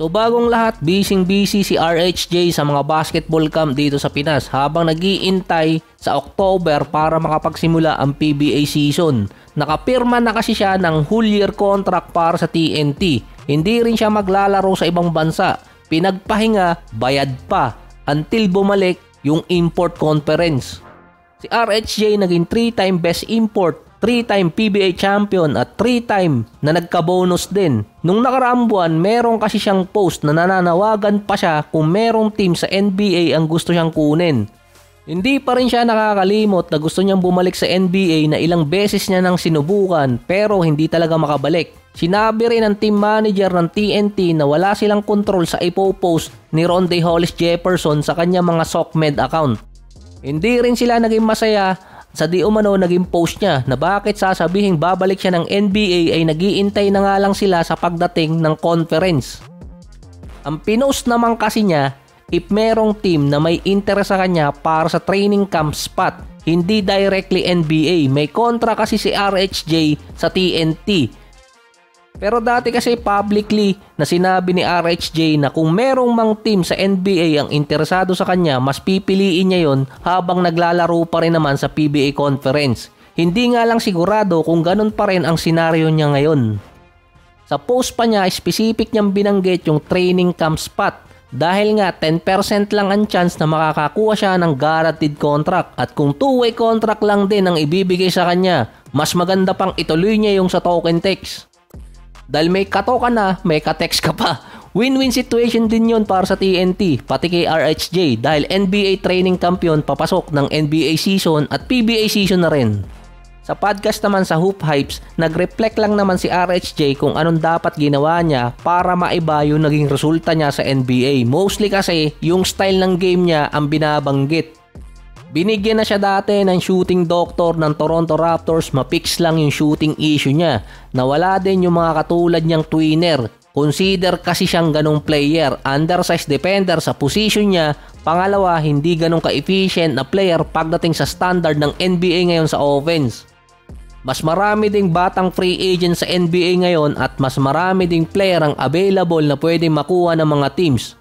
So bagong lahat, busy si RHJ sa mga basketball camp dito sa Pinas habang nag-iintay sa October para makapagsimula ang PBA season. Nakapirma na kasi siya ng whole year contract para sa TNT. Hindi rin siya maglalaro sa ibang bansa. Pinagpahinga, bayad pa until bumalik yung import conference. Si RHJ naging 3-time best import, 3-time PBA champion at 3-time na nagka-bonus din. Nung nakaraang buwan, meron kasi siyang post na nananawagan pa siya kung merong team sa NBA ang gusto siyang kunin. Hindi pa rin siya nakakalimot na gusto niyang bumalik sa NBA na ilang beses niya nang sinubukan pero hindi talaga makabalik. Sinabi rin ng team manager ng TNT na wala silang control sa ipo-post ni Rondae Hollis Jefferson sa kanyang mga SOCMED account. Hindi rin sila naging masaya sa di umano naging post niya na bakit sasabihing babalik siya ng NBA ay nag-iintay na nga lang sila sa pagdating ng conference. Ang pinost naman kasi niya if merong team na may interest sa kanya para sa training camp spot, hindi directly NBA. May kontra kasi si RHJ sa TNT. Pero dati kasi publicly na sinabi ni RHJ na kung merong mang team sa NBA ang interesado sa kanya, mas pipiliin niya yon habang naglalaro pa rin naman sa PBA conference. Hindi nga lang sigurado kung ganun pa rin ang senaryo niya ngayon. Sa post pa niya, specific niyang binanggit yung training camp spot dahil nga 10% lang ang chance na makakakuha siya ng guaranteed contract at kung two-way contract lang din ang ibibigay sa kanya, mas maganda pang ituloy niya yung sa token text. Dahil may kato ka na, may ka-text ka pa. Win-win situation din yun para sa TNT, pati kay RHJ dahil NBA training camp yun papasok ng NBA season at PBA season na rin. Sa podcast naman sa Hoop Hypes, nag-reflect lang naman si RHJ kung anong dapat ginawa niya para maiba yung naging resulta niya sa NBA. Mostly kasi yung style ng game niya ang binabanggit. Binigyan na siya dati ng shooting doctor ng Toronto Raptors, mapix lang yung shooting issue niya. Nawala din yung mga katulad niyang twinner. Consider kasi siyang ganong player, undersized defender sa position niya. Pangalawa, hindi ganong ka-efficient na player pagdating sa standard ng NBA ngayon sa offense. Mas marami ding batang free agent sa NBA ngayon at mas marami ding player ang available na pwedeng makuha ng mga teams.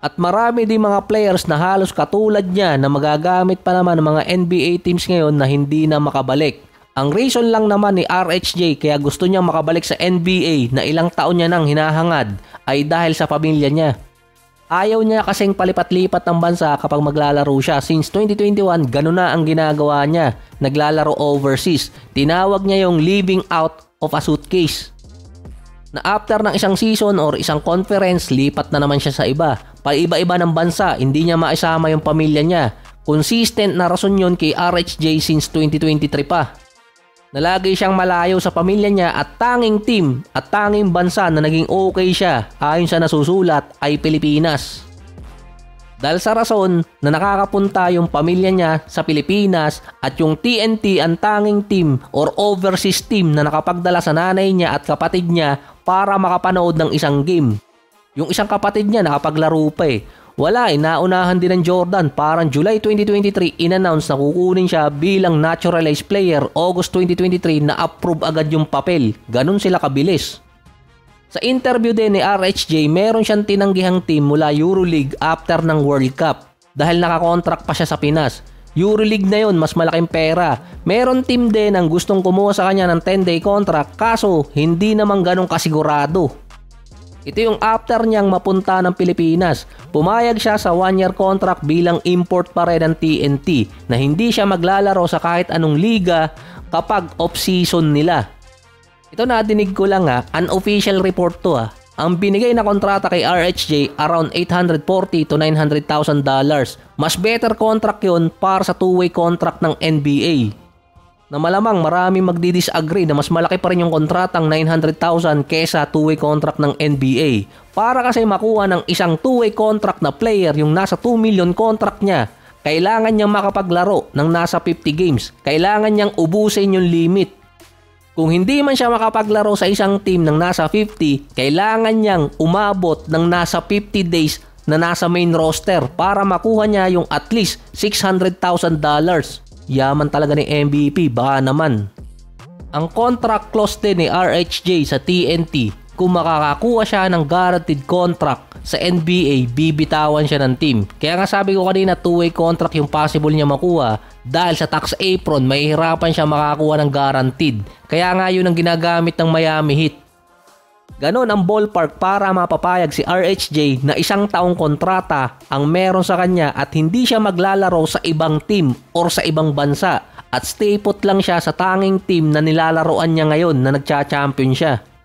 At marami din mga players na halos katulad niya na magagamit pa naman ng mga NBA teams ngayon na hindi na makabalik. Ang reason lang naman ni RHJ kaya gusto niya makabalik sa NBA na ilang taon niya nang hinahangad ay dahil sa pamilya niya. Ayaw niya kasing palipat-lipat ng bansa kapag maglalaro siya. Since 2021, gano'n na ang ginagawa niya. Naglalaro overseas. Tinawag niya yung living out of a suitcase. Na after ng isang season or isang conference, lipat na naman siya sa iba. Paiba-iba ng bansa, hindi niya maisama yung pamilya niya. Consistent na rason yun kay RHJ since 2023 pa. Nalagi siyang malayo sa pamilya niya at tanging team at tanging bansa na naging okay siya ayon sa nasusulat ay Pilipinas. Dahil sa rason na nakakapunta yung pamilya niya sa Pilipinas at yung TNT ang tanging team or overseas team na nakapagdala sa nanay niya at kapatid niya para makapanood ng isang game. Yung isang kapatid niya nakapaglaro pa eh. Wala eh, naunahan din ng Jordan. Parang July 2023 in-announce na kukunin siya bilang naturalized player. August 2023 na-approve agad yung papel. Ganun sila kabilis. Sa interview din ni RHJ, meron siyang tinanggihang team mula EuroLeague after ng World Cup dahil nakakontract pa siya sa Pinas. EuroLeague na yun, mas malaking pera. Meron team din ang gustong kumuha sa kanya ng 10-day contract kaso hindi naman ganun kasigurado. Ito yung after niyang mapunta ng Pilipinas. Pumayag siya sa 1-year contract bilang import pa rin ng TNT na hindi siya maglalaro sa kahit anong liga kapag off-season nila. Ito nadinig ko lang unofficial report to Ang binigay na kontrata kay RHJ around $840,000 to $900,000. Mas better contract yun para sa two-way contract ng NBA. Na malamang marami magdi-disagree na mas malaki pa rin yung kontratang $900,000 kesa two-way contract ng NBA. Para kasi makuha ng isang two-way contract na player yung nasa 2 million contract niya, kailangan niyang makapaglaro ng nasa 50 games. Kailangan niyang ubusin yung limit. Kung hindi man siya makapaglaro sa isang team ng nasa 50, kailangan niyang umabot ng nasa 50 days na nasa main roster para makuha niya yung at least $600,000. Yaman talaga ni MVP, baka naman. Ang contract clause din ni RHJ sa TNT, kung makakakuha siya ng guaranteed contract sa NBA, bibitawan siya ng team. Kaya nga sabi ko kanina, 2-way contract yung possible niya makuha dahil sa tax apron, mahihirapan siya makakuha ng guaranteed. Kaya nga yun ang ginagamit ng Miami Heat. Ganon ang ballpark para mapapayag si RHJ na 1 taong kontrata ang meron sa kanya at hindi siya maglalaro sa ibang team or sa ibang bansa at stay put lang siya sa tanging team na nilalaroan niya ngayon na nagcha-champion siya.